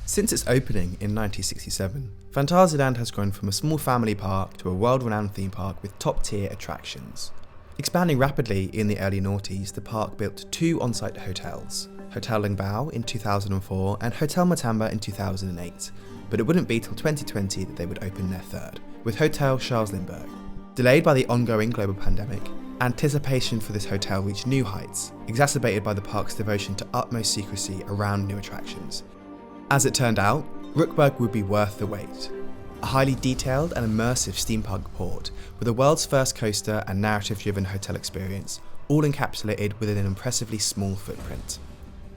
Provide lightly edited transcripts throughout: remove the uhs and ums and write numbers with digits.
Since its opening in 1967, Phantasialand has grown from a small family park to a world-renowned theme park with top-tier attractions. Expanding rapidly in the early noughties, the park built two on-site hotels, Hotel Lindbergh in 2004 and Hotel Matamba in 2008, but it wouldn't be till 2020 that they would open their third, with Hotel Charles Lindbergh. Delayed by the ongoing global pandemic, anticipation for this hotel reached new heights, exacerbated by the park's devotion to utmost secrecy around new attractions. As it turned out, Rookburg would be worth the wait. A highly detailed and immersive steampunk port with the world's first coaster and narrative-driven hotel experience, all encapsulated within an impressively small footprint.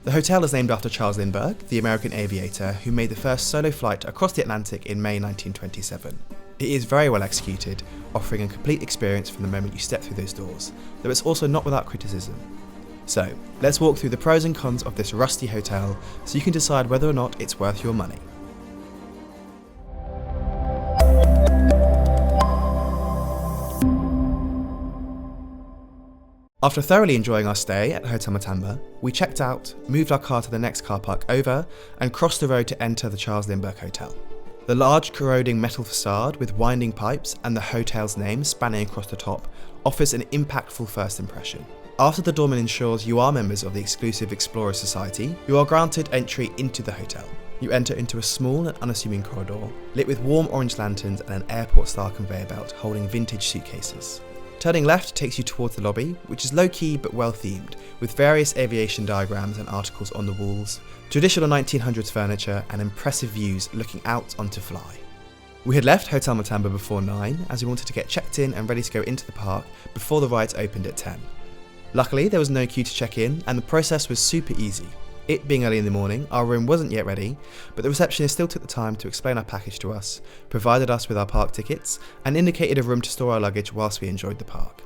The hotel is named after Charles Lindbergh, the American aviator who made the first solo flight across the Atlantic in May 1927. It is very well executed, offering a complete experience from the moment you step through those doors, though it's also not without criticism. So, let's walk through the pros and cons of this rusty hotel so you can decide whether or not it's worth your money. After thoroughly enjoying our stay at Hotel Matamba, we checked out, moved our car to the next car park over, and crossed the road to enter the Charles Lindbergh Hotel. The large corroding metal facade with winding pipes and the hotel's name spanning across the top offers an impactful first impression. After the doorman ensures you are members of the exclusive Explorer Society, you are granted entry into the hotel. You enter into a small and unassuming corridor, lit with warm orange lanterns and an airport-style conveyor belt holding vintage suitcases. Turning left takes you towards the lobby, which is low-key but well-themed, with various aviation diagrams and articles on the walls, traditional 1900s furniture and impressive views looking out onto Fly. We had left Hotel Matamba before 9 as we wanted to get checked in and ready to go into the park before the rides opened at 10. Luckily, there was no queue to check in and the process was super easy. It being early in the morning, our room wasn't yet ready, but the receptionist still took the time to explain our package to us, provided us with our park tickets, and indicated a room to store our luggage whilst we enjoyed the park.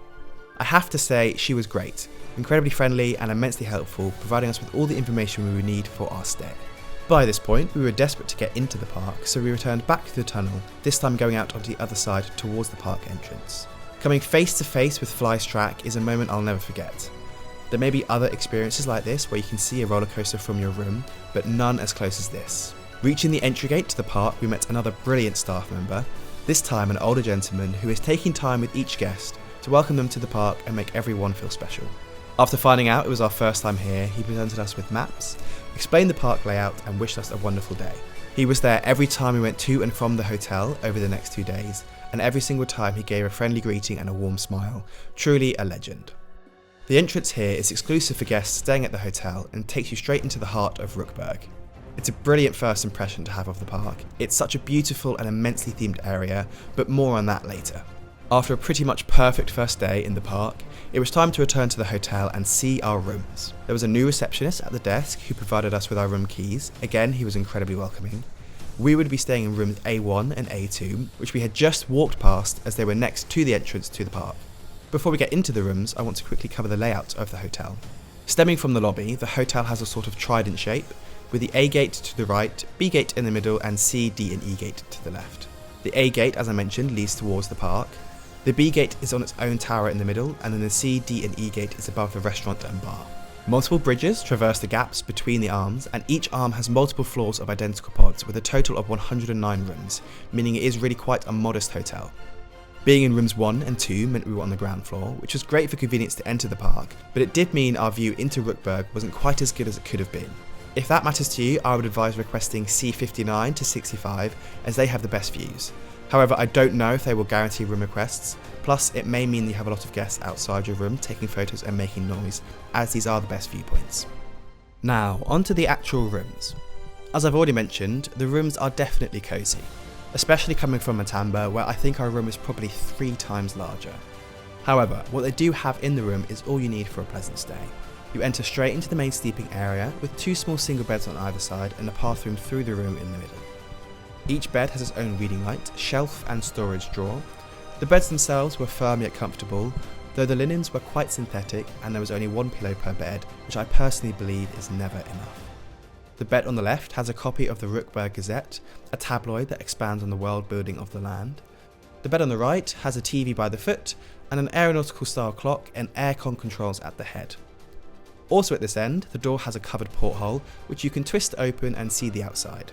I have to say, she was great, incredibly friendly and immensely helpful, providing us with all the information we would need for our stay. By this point, we were desperate to get into the park, so we returned back to the tunnel, this time going out onto the other side towards the park entrance. Coming face to face with Fly's track is a moment I'll never forget. There may be other experiences like this where you can see a roller coaster from your room, but none as close as this. Reaching the entry gate to the park, we met another brilliant staff member, this time an older gentleman who is taking time with each guest to welcome them to the park and make everyone feel special. After finding out it was our first time here, he presented us with maps, explained the park layout and wished us a wonderful day. He was there every time we went to and from the hotel over the next 2 days, and every single time he gave a friendly greeting and a warm smile. Truly a legend. The entrance here is exclusive for guests staying at the hotel and takes you straight into the heart of Rookburg. It's a brilliant first impression to have of the park. It's such a beautiful and immensely themed area, but more on that later. After a pretty much perfect first day in the park, it was time to return to the hotel and see our rooms. There was a new receptionist at the desk who provided us with our room keys. Again, he was incredibly welcoming. We would be staying in rooms A1 and A2, which we had just walked past as they were next to the entrance to the park. Before we get into the rooms, I want to quickly cover the layout of the hotel. Stemming from the lobby, the hotel has a sort of trident shape, with the A gate to the right, B gate in the middle, and C, D and E gate to the left. The A gate, as I mentioned, leads towards the park. The B gate is on its own tower in the middle, and then the C, D and E gate is above the restaurant and bar. Multiple bridges traverse the gaps between the arms, and each arm has multiple floors of identical pods with a total of 109 rooms, meaning it is really quite a modest hotel. Being in rooms 1 and 2 meant we were on the ground floor, which was great for convenience to enter the park, but it did mean our view into Rookburg wasn't quite as good as it could have been. If that matters to you, I would advise requesting C59 to 65 as they have the best views. However, I don't know if they will guarantee room requests, plus it may mean you have a lot of guests outside your room taking photos and making noise, as these are the best viewpoints. Now, onto the actual rooms. As I've already mentioned, the rooms are definitely cosy, especially coming from Matamba, where I think our room is probably 3 times larger. However, what they do have in the room is all you need for a pleasant stay. You enter straight into the main sleeping area with 2 small single beds on either side and a bathroom through the room in the middle. Each bed has its own reading light, shelf and storage drawer. The beds themselves were firm yet comfortable, though the linens were quite synthetic and there was only 1 pillow per bed, which I personally believe is never enough. The bed on the left has a copy of the Rookburg Gazette, a tabloid that expands on the world building of the land. The bed on the right has a TV by the foot and an aeronautical style clock and aircon controls at the head. Also at this end, the door has a covered porthole which you can twist open and see the outside.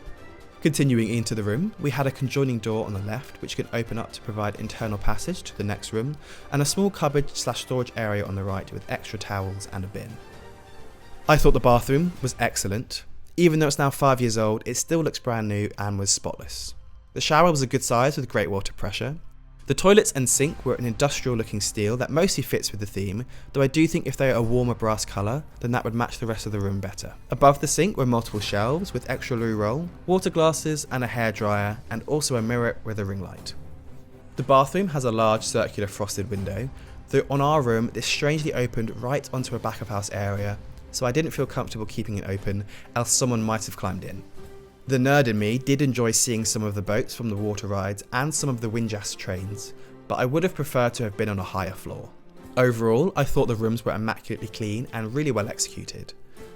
Continuing into the room, we had a conjoining door on the left which could open up to provide internal passage to the next room, and a small cupboard/storage area on the right with extra towels and a bin. I thought the bathroom was excellent. Even though it's now 5 years old, it still looks brand new and was spotless. The shower was a good size with great water pressure. The toilets and sink were an industrial looking steel that mostly fits with the theme, though I do think if they are a warmer brass colour, then that would match the rest of the room better. Above the sink were multiple shelves with extra loo roll, water glasses and a hairdryer, and also a mirror with a ring light. The bathroom has a large circular frosted window, though on our room this strangely opened right onto a back of house area, so I didn't feel comfortable keeping it open, else someone might have climbed in. The nerd in me did enjoy seeing some of the boats from the water rides and some of the Winjas trains, but I would have preferred to have been on a higher floor. Overall, I thought the rooms were immaculately clean and really well executed.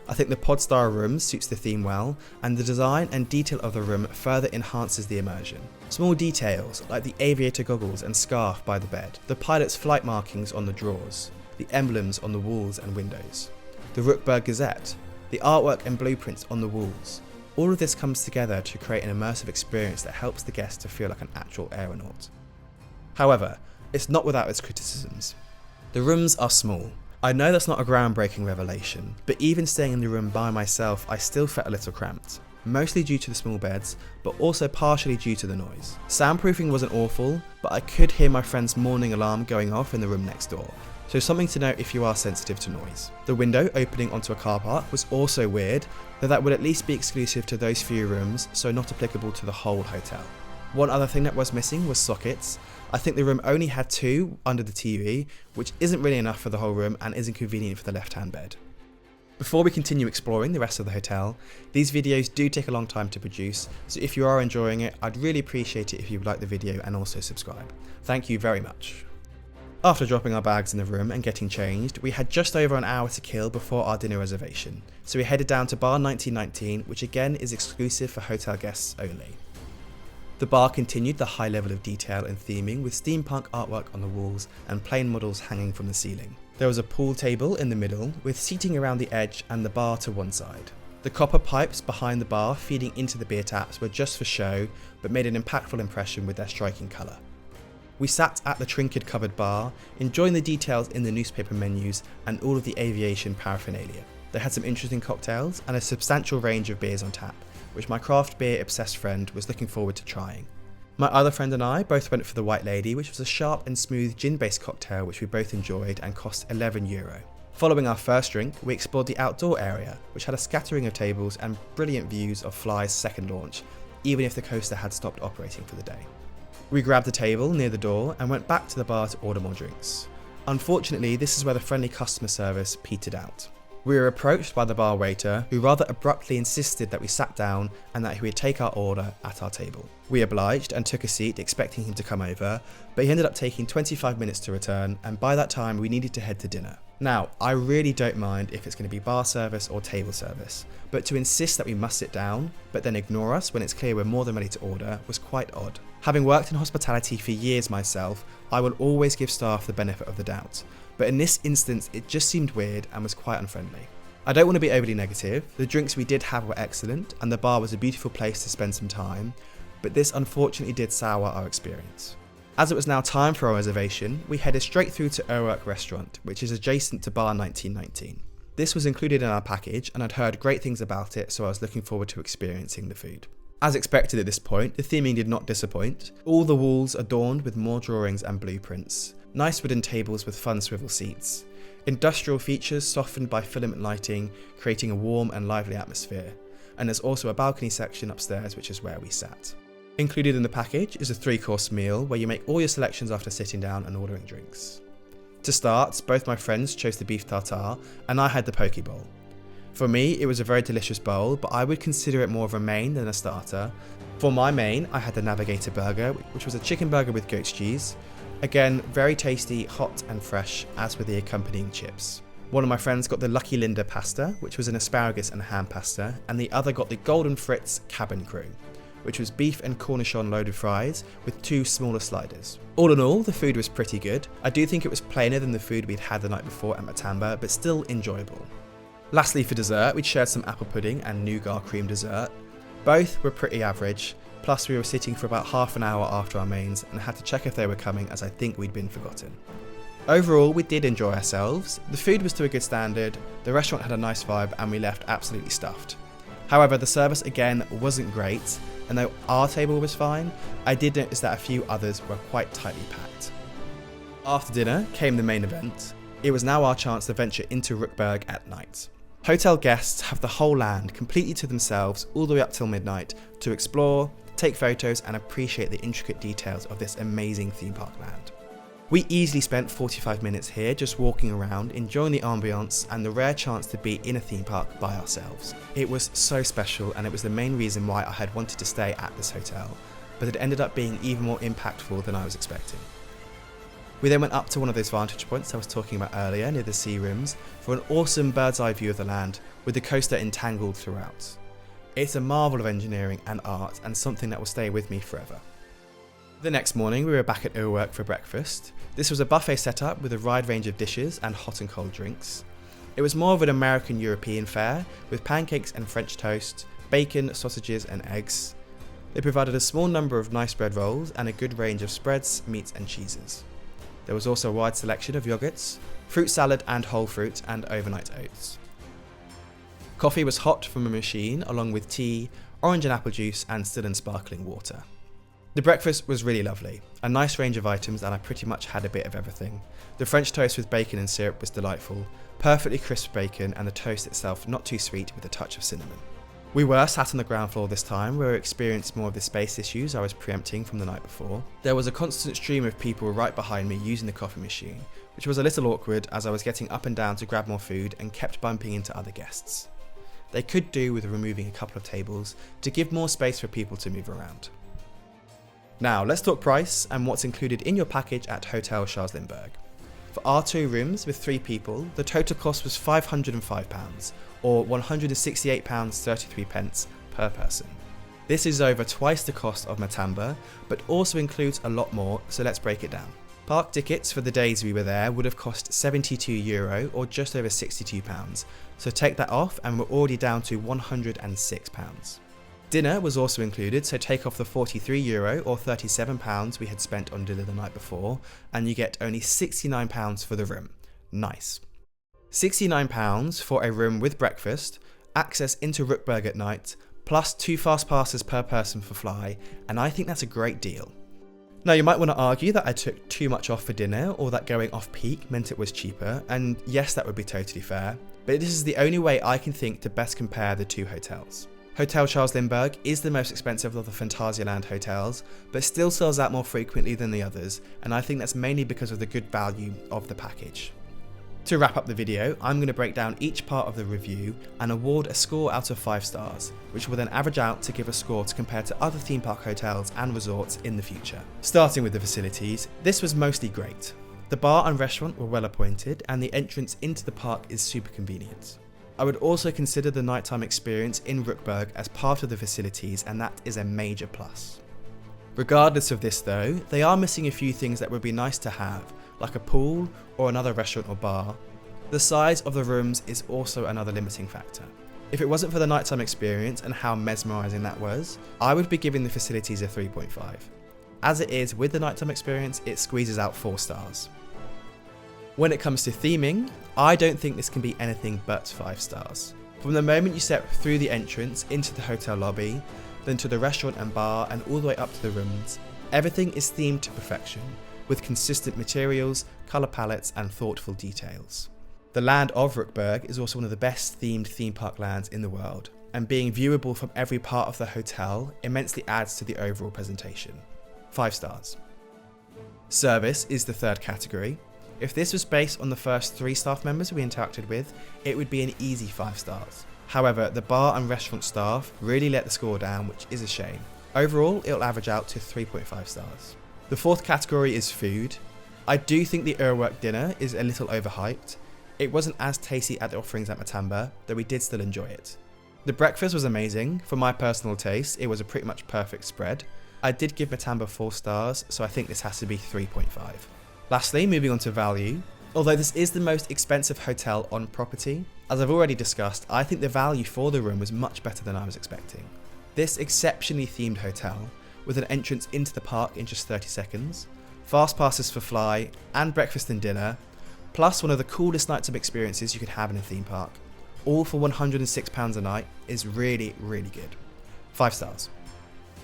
I think the pod-style room suits the theme well, and the design and detail of the room further enhances the immersion. Small details, like the aviator goggles and scarf by the bed, the pilot's flight markings on the drawers, the emblems on the walls and windows, the Rookburg Gazette, the artwork and blueprints on the walls. All of this comes together to create an immersive experience that helps the guest to feel like an actual aeronaut. However, it's not without its criticisms. The rooms are small. I know that's not a groundbreaking revelation, but even staying in the room by myself, I still felt a little cramped. Mostly due to the small beds, but also partially due to the noise. Soundproofing wasn't awful, but I could hear my friend's morning alarm going off in the room next door. So something to note if you are sensitive to noise. The window opening onto a car park was also weird, though that would at least be exclusive to those few rooms, so not applicable to the whole hotel. One other thing that was missing was sockets. I think the room only had 2 under the TV, which isn't really enough for the whole room and isn't convenient for the left-hand bed. Before we continue exploring the rest of the hotel, these videos do take a long time to produce, so if you are enjoying it, I'd really appreciate it if you would like the video and also subscribe. Thank you very much. After dropping our bags in the room and getting changed, we had just over an hour to kill before our dinner reservation, so we headed down to bar 1919, which again is exclusive for hotel guests only. The bar continued the high level of detail and theming with steampunk artwork on the walls and plane models hanging from the ceiling. There was a pool table in the middle with seating around the edge and the bar to one side. The copper pipes behind the bar feeding into the beer taps were just for show, but made an impactful impression with their striking colour. We sat at the trinket covered bar, enjoying the details in the newspaper menus and all of the aviation paraphernalia. They had some interesting cocktails and a substantial range of beers on tap, which my craft beer obsessed friend was looking forward to trying. My other friend and I both went for the White Lady, which was a sharp and smooth gin-based cocktail which we both enjoyed and cost €11. Following our first drink, we explored the outdoor area, which had a scattering of tables and brilliant views of Fly's second launch, even if the coaster had stopped operating for the day. We grabbed a table near the door and went back to the bar to order more drinks. Unfortunately, this is where the friendly customer service petered out. We were approached by the bar waiter, who rather abruptly insisted that we sat down and that he would take our order at our table. We obliged and took a seat expecting him to come over, but he ended up taking 25 minutes to return, and by that time we needed to head to dinner. Now, I really don't mind if it's going to be bar service or table service, but to insist that we must sit down, but then ignore us when it's clear we're more than ready to order was quite odd. Having worked in hospitality for years myself, I will always give staff the benefit of the doubt, but in this instance it just seemed weird and was quite unfriendly. I don't want to be overly negative, the drinks we did have were excellent and the bar was a beautiful place to spend some time, but this unfortunately did sour our experience. As it was now time for our reservation, we headed straight through to Overhyped restaurant, which is adjacent to bar 1919. This was included in our package and I'd heard great things about it, so I was looking forward to experiencing the food. As expected at this point, the theming did not disappoint. All the walls adorned with more drawings and blueprints. Nice wooden tables with fun swivel seats. Industrial features softened by filament lighting, creating a warm and lively atmosphere. And there's also a balcony section upstairs, which is where we sat. Included in the package is a 3-course meal where you make all your selections after sitting down and ordering drinks. To start, both my friends chose the beef tartare and I had the poke bowl. For me, it was a very delicious bowl, but I would consider it more of a main than a starter. For my main, I had the Navigator burger, which was a chicken burger with goat's cheese. Again, very tasty, hot and fresh, as with the accompanying chips. One of my friends got the Lucky Linda pasta, which was an asparagus and ham pasta, and the other got the Golden Fritz cabin crew, which was beef and cornichon loaded fries with 2 smaller sliders. All in all, the food was pretty good. I do think it was plainer than the food we'd had the night before at Matamba, but still enjoyable. Lastly, for dessert, we'd shared some apple pudding and nougat cream dessert. Both were pretty average, plus we were sitting for about half an hour after our mains and had to check if they were coming, as I think we'd been forgotten. Overall, we did enjoy ourselves. The food was to a good standard, the restaurant had a nice vibe, and we left absolutely stuffed. However, the service again wasn't great, and though our table was fine, I did notice that a few others were quite tightly packed. After dinner came the main event. It was now our chance to venture into Rookburg at night. Hotel guests have the whole land completely to themselves all the way up till midnight to explore, take photos, and appreciate the intricate details of this amazing theme park land. We easily spent 45 minutes here just walking around, enjoying the ambiance and the rare chance to be in a theme park by ourselves. It was so special, and it was the main reason why I had wanted to stay at this hotel, but it ended up being even more impactful than I was expecting. We then went up to one of those vantage points I was talking about earlier near the sea rims for an awesome bird's eye view of the land with the coaster entangled throughout. It's a marvel of engineering and art, and something that will stay with me forever. The next morning we were back at Overhyped for breakfast. This was a buffet setup with a wide range of dishes and hot and cold drinks. It was more of an American European fare with pancakes and French toast, bacon, sausages and eggs. They provided a small number of nice bread rolls and a good range of spreads, meats and cheeses. There was also a wide selection of yogurts, fruit salad and whole fruit, and overnight oats. Coffee was hot from a machine along with tea, orange and apple juice and still and sparkling water. The breakfast was really lovely, a nice range of items, and I pretty much had a bit of everything. The French toast with bacon and syrup was delightful, perfectly crisp bacon, and the toast itself not too sweet with a touch of cinnamon. We were sat on the ground floor this time, where we experienced more of the space issues I was preempting from the night before. There was a constant stream of people right behind me using the coffee machine, which was a little awkward as I was getting up and down to grab more food and kept bumping into other guests. They could do with removing a couple of tables to give more space for people to move around. Now let's talk price and what's included in your package at Hotel Charles Lindbergh. For our 2 rooms with 3 people, the total cost was £505, or £168.33 per person. This is over twice the cost of Matamba, but also includes a lot more, so let's break it down. Park tickets for the days we were there would have cost €72 or just over £62, so take that off and we're already down to £106. Dinner was also included, so take off the €43 or £37 we had spent on dinner the night before, and you get only £69 for the room. Nice. £69 for a room with breakfast, access into Rookburg at night, plus 2 fast passes per person for fly, and I think that's a great deal. Now you might want to argue that I took too much off for dinner, or that going off peak meant it was cheaper, and yes, that would be totally fair, but this is the only way I can think to best compare the 2 hotels. Hotel Charles Lindbergh is the most expensive of the Phantasialand hotels, but still sells out more frequently than the others, and I think that's mainly because of the good value of the package. To wrap up the video, I'm going to break down each part of the review and award a score out of 5 stars, which will then average out to give a score to compare to other theme park hotels and resorts in the future. Starting with the facilities, this was mostly great. The bar and restaurant were well appointed, and the entrance into the park is super convenient. I would also consider the nighttime experience in Rookburg as part of the facilities, and that is a major plus. Regardless of this though, they are missing a few things that would be nice to have, like a pool or another restaurant or bar. The size of the rooms is also another limiting factor. If it wasn't for the nighttime experience and how mesmerising that was, I would be giving the facilities a 3.5. As it is with the nighttime experience, it squeezes out 4 stars. When it comes to theming, I don't think this can be anything but 5 stars. From the moment you step through the entrance into the hotel lobby, then to the restaurant and bar and all the way up to the rooms, everything is themed to perfection, with consistent materials, colour palettes and thoughtful details. The land of Rookburg is also one of the best themed theme park lands in the world, and being viewable from every part of the hotel immensely adds to the overall presentation. 5 stars. Service is the third category. If this was based on the first 3 staff members we interacted with, it would be an easy 5 stars. However, the bar and restaurant staff really let the score down, which is a shame. Overall, it'll average out to 3.5 stars. The fourth category is food. I do think the Overhyped dinner is a little overhyped. It wasn't as tasty at the offerings at Matamba, though we did still enjoy it. The breakfast was amazing. For my personal taste, it was a pretty much perfect spread. I did give Matamba 4 stars, so I think this has to be 3.5. Lastly, moving on to value. Although this is the most expensive hotel on property, as I've already discussed, I think the value for the room was much better than I was expecting. This exceptionally themed hotel, with an entrance into the park in just 30 seconds, fast passes for fly, and breakfast and dinner, plus one of the coolest nighttime experiences you could have in a theme park, all for £106 a night, is really, really good. 5 stars.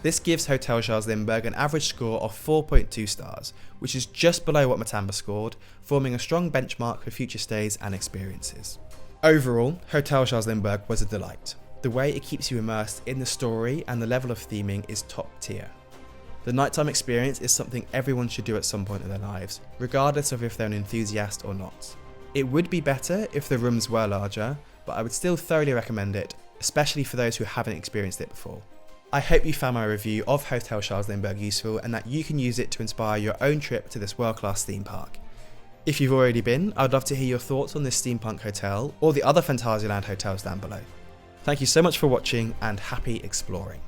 This gives Hotel Charles Lindbergh an average score of 4.2 stars, which is just below what Matamba scored, forming a strong benchmark for future stays and experiences. Overall, Hotel Charles Lindbergh was a delight. The way it keeps you immersed in the story and the level of theming is top tier. The nighttime experience is something everyone should do at some point in their lives, regardless of if they're an enthusiast or not. It would be better if the rooms were larger, but I would still thoroughly recommend it, especially for those who haven't experienced it before. I hope you found my review of Hotel Charles Lindbergh useful and that you can use it to inspire your own trip to this world-class theme park. If you've already been, I'd love to hear your thoughts on this steampunk hotel or the other Phantasialand hotels down below. Thank you so much for watching and happy exploring.